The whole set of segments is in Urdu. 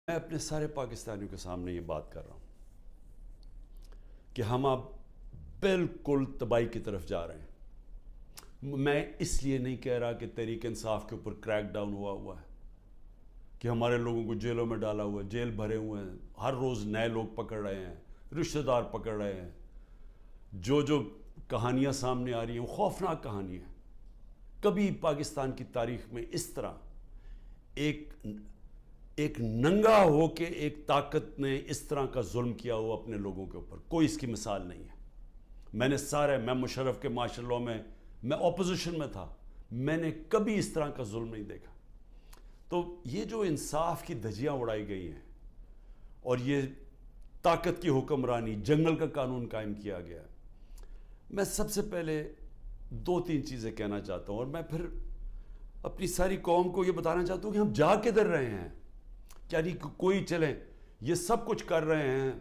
میں اپنے سارے پاکستانیوں کے سامنے یہ بات کر رہا ہوں کہ ہم اب بالکل تباہی کی طرف جا رہے ہیں۔ میں اس لیے نہیں کہہ رہا کہ تحریک انصاف کے اوپر کریک ڈاؤن ہوا ہے، کہ ہمارے لوگوں کو جیلوں میں ڈالا ہوا ہے، جیل بھرے ہوئے ہیں، ہر روز نئے لوگ پکڑ رہے ہیں، رشتہ دار پکڑ رہے ہیں۔ جو کہانیاں سامنے آ رہی ہیں وہ خوفناک کہانی ہے۔ کبھی پاکستان کی تاریخ میں اس طرح ایک ننگا ہو کے ایک طاقت نے اس طرح کا ظلم کیا ہوا اپنے لوگوں کے اوپر، کوئی اس کی مثال نہیں ہے۔ میں مشرف کے مارشل لاء میں اپوزیشن میں تھا، میں نے کبھی اس طرح کا ظلم نہیں دیکھا۔ تو یہ جو انصاف کی دھجیاں اڑائی گئی ہیں اور یہ طاقت کی حکمرانی، جنگل کا قانون قائم کیا گیا ہے، میں سب سے پہلے 2-3 چیزیں کہنا چاہتا ہوں، اور میں پھر اپنی ساری قوم کو یہ بتانا چاہتا ہوں کہ ہم جا کدھر رہے ہیں۔ یعنی کوئی چلیں یہ سب کچھ کر رہے ہیں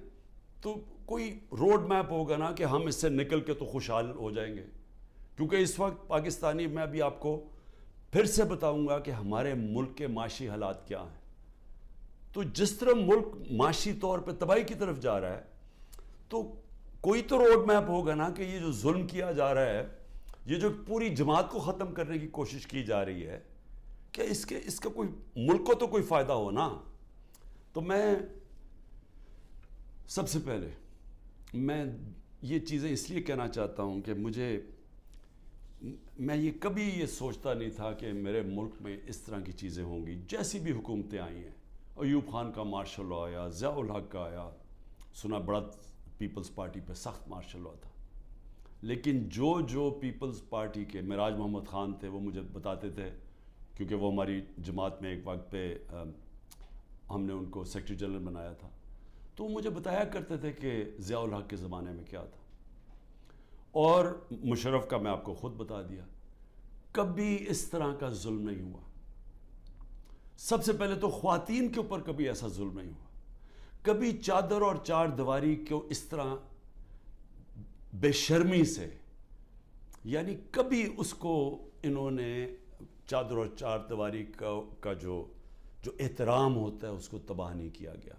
تو کوئی روڈ میپ ہوگا نا کہ ہم اس سے نکل کے تو خوشحال ہو جائیں گے، کیونکہ اس وقت پاکستانی، میں ابھی آپ کو پھر سے بتاؤں گا کہ ہمارے ملک کے معاشی حالات کیا ہیں۔ تو جس طرح ملک معاشی طور پہ تباہی کی طرف جا رہا ہے تو کوئی تو روڈ میپ ہوگا نا کہ یہ جو ظلم کیا جا رہا ہے، یہ جو پوری جماعت کو ختم کرنے کی کوشش کی جا رہی ہے، کہ اس کا کوئی ملک کو تو کوئی فائدہ ہو نا۔ تو میں سب سے پہلے میں یہ چیزیں اس لیے کہنا چاہتا ہوں کہ میں یہ کبھی یہ سوچتا نہیں تھا کہ میرے ملک میں اس طرح کی چیزیں ہوں گی۔ جیسی بھی حکومتیں آئی ہیں، ایوب خان کا مارشل لاء آیا، ضیاء الحق کا آیا، سنا بڑا پیپلز پارٹی پہ سخت مارشل لاء تھا، لیکن جو پیپلز پارٹی کے معراج محمد خان تھے وہ مجھے بتاتے تھے، کیونکہ وہ ہماری جماعت میں ایک وقت پہ ہم نے ان کو سیکرٹری جنرل بنایا تھا، تو وہ مجھے بتایا کرتے تھے کہ ضیاء الحق کے زمانے میں کیا تھا، اور مشرف کا میں آپ کو خود بتا دیا۔ کبھی اس طرح کا ظلم نہیں ہوا۔ سب سے پہلے تو خواتین کے اوپر کبھی ایسا ظلم نہیں ہوا۔ کبھی چادر اور چار دیواری کو اس طرح بے شرمی سے، یعنی کبھی اس کو انہوں نے چادر اور چار دیواری کا جو احترام ہوتا ہے اس کو تباہ نہیں کیا گیا۔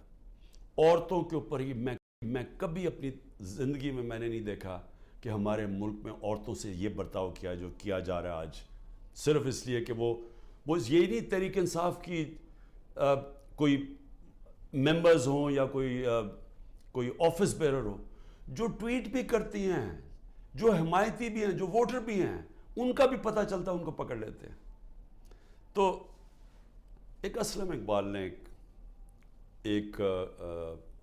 عورتوں کے اوپر ہی میں کبھی اپنی زندگی میں نے نہیں دیکھا کہ ہمارے ملک میں عورتوں سے یہ برتاؤ کیا جو کیا جا رہا ہے آج، صرف اس لیے کہ وہ یہی نہیں تحریک انصاف کی کوئی ممبرز ہوں یا کوئی آفس بیرر ہو، جو ٹویٹ بھی کرتی ہیں، جو حمایتی بھی ہیں، جو ووٹر بھی ہیں، ان کا بھی پتہ چلتا ہے، ان کو پکڑ لیتے ہیں۔ تو ایک اسلم اقبال نے ایک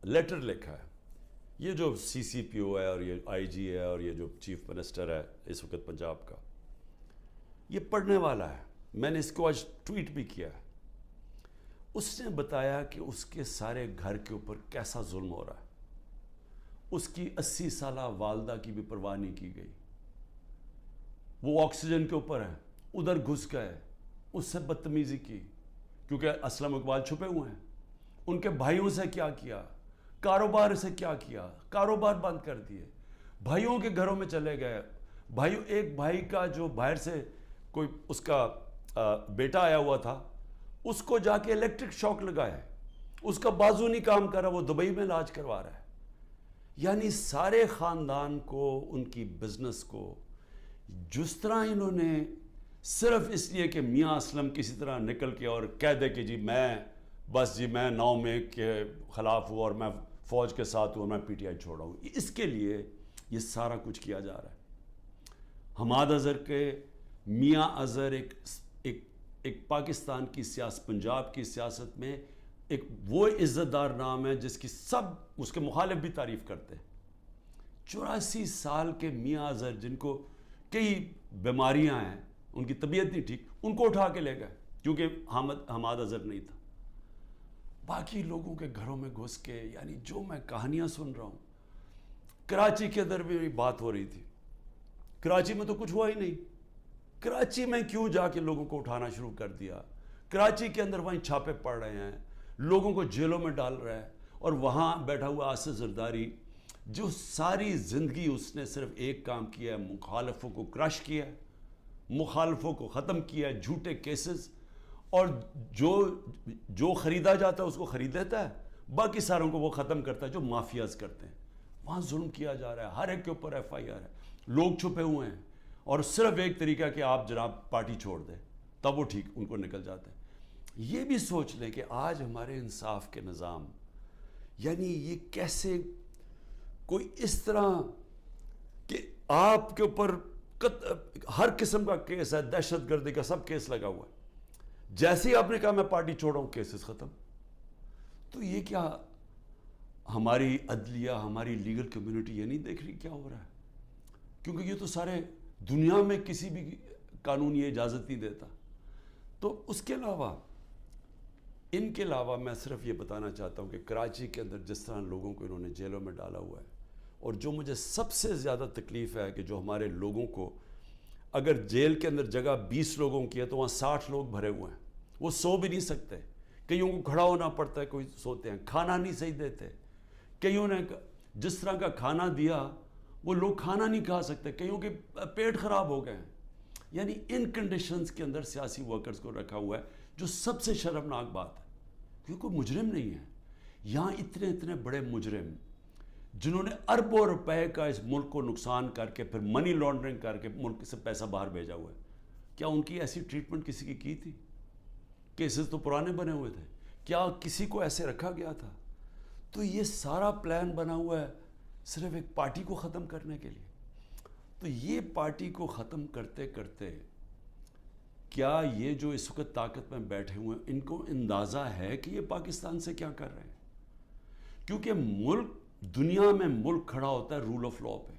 لیٹر لکھا ہے، یہ جو CCPO ہے اور یہ IG ہے اور یہ جو چیف منسٹر ہے اس وقت پنجاب کا، یہ پڑھنے والا ہے، میں نے اس کو آج ٹویٹ بھی کیا ہے۔ اس نے بتایا کہ اس کے سارے گھر کے اوپر کیسا ظلم ہو رہا ہے۔ اس کی 80 سالہ والدہ کی بھی پرواہ نہیں کی گئی، وہ آکسیجن کے اوپر ہے، ادھر گھس گئے، اس سے بدتمیزی کی، کیونکہ اسلم اقبال چھپے ہوئے ہیں۔ ان کے بھائیوں سے کیا کیا، کاروبار سے کیا کیا، کاروبار بند کر دیے، بھائیوں کے گھروں میں چلے گئے، ایک بھائی کا جو باہر سے کوئی اس کا بیٹا آیا ہوا تھا، اس کو جا کے الیکٹرک شاک لگایا، اس کا بازو نہیں کام کر رہا، وہ دبئی میں علاج کروا رہا ہے۔ یعنی سارے خاندان کو، ان کی بزنس کو جس طرح انہوں نے صرف اس لیے کہ میاں اسلم کسی طرح نکل کے اور کہہ دے کہ میں 9 مئی کے خلاف ہوں اور میں فوج کے ساتھ ہوں اور میں PTI چھوڑ رہا ہوں، اس کے لیے یہ سارا کچھ کیا جا رہا ہے۔ حماد اظہر کے میاں اظہر ایک پاکستان کی پنجاب کی سیاست میں ایک وہ عزت دار نام ہے جس کی سب اس کے مخالف بھی تعریف کرتے ہیں۔ 84 سال کے میاں اظہر، جن کو کئی بیماریاں ہیں، ان کی طبیعت نہیں ٹھیک، ان کو اٹھا کے لے گئے کیونکہ حماد اظہر نہیں تھا۔ باقی لوگوں کے گھروں میں گھس کے، یعنی جو میں کہانیاں سن رہا ہوں، کراچی کے اندر بھی بات ہو رہی تھی، کراچی میں تو کچھ ہوا ہی نہیں، کراچی میں کیوں جا کے لوگوں کو اٹھانا شروع کر دیا؟ کراچی کے اندر وہیں چھاپے پڑ رہے ہیں، لوگوں کو جیلوں میں ڈال رہا ہے، اور وہاں بیٹھا ہوا آصف زرداری جو ساری زندگی اس نے صرف ایک کام کیا ہے، مخالفوں کو کرش کیا ہے، مخالفوں کو ختم کیا ہے، جھوٹے کیسز، اور جو خریدا جاتا ہے اس کو خرید لیتا ہے, باقی ساروں کو وہ ختم کرتا ہے جو مافیاز کرتے ہیں. وہاں ظلم کیا جا رہا ہے, ہر ایک کے اوپر ایف آئی آر ہے, لوگ چھپے ہوئے ہیں, اور صرف ایک طریقہ کہ آپ جناب پارٹی چھوڑ دیں تب وہ ٹھیک ان کو نکل جاتے ہیں. یہ بھی سوچ لیں کہ آج ہمارے انصاف کے نظام, یعنی یہ کیسے کوئی اس طرح کہ آپ کے اوپر ہر قسم کا کیس ہے, دہشت گردی کا سب کیس لگا ہوا ہے, جیسے ہی آپ نے کہا میں پارٹی چھوڑا ہوں کیسز ختم. تو یہ کیا ہماری عدلیہ, ہماری لیگل کمیونٹی یہ نہیں دیکھ رہی کیا ہو رہا ہے؟ کیونکہ یہ تو سارے دنیا میں کسی بھی قانون یہ اجازت نہیں دیتا. تو اس کے علاوہ ان کے علاوہ میں صرف یہ بتانا چاہتا ہوں کہ کراچی کے اندر جس طرح لوگوں کو انہوں نے جیلوں میں ڈالا ہوا ہے, اور جو مجھے سب سے زیادہ تکلیف ہے کہ جو ہمارے لوگوں کو, اگر جیل کے اندر جگہ 20 لوگوں کی ہے تو وہاں 60 لوگ بھرے ہوئے ہیں, وہ سو بھی نہیں سکتے, کئیوں کو کھڑا ہونا پڑتا ہے, کوئی سوتے ہیں, کھانا نہیں صحیح دیتے, کئیوں نے جس طرح کا کھانا دیا وہ لوگ کھانا نہیں کھا سکتے, کئیوں کے پیٹ خراب ہو گئے ہیں. یعنی ان کنڈیشنز کے اندر سیاسی ورکرز کو رکھا ہوا ہے, جو سب سے شرمناک بات ہے, کیونکہ کوئی مجرم نہیں ہے. یہاں اتنے بڑے مجرم جنہوں نے اربوں روپے کا اس ملک کو نقصان کر کے پھر منی لانڈرنگ کر کے ملک سے پیسہ باہر بھیجا ہوا ہے, کیا ان کی ایسی ٹریٹمنٹ کسی کی تھی؟ کیسز تو پرانے بنے ہوئے تھے, کیا کسی کو ایسے رکھا گیا تھا؟ تو یہ سارا پلان بنا ہوا ہے صرف ایک پارٹی کو ختم کرنے کے لیے. تو یہ پارٹی کو ختم کرتے کرتے کیا یہ جو اس وقت طاقت میں بیٹھے ہوئے ہیں ان کو اندازہ ہے کہ یہ پاکستان سے کیا کر رہے ہیں؟ کیونکہ ملک, دنیا میں ملک کھڑا ہوتا ہے رول آف لاء پہ.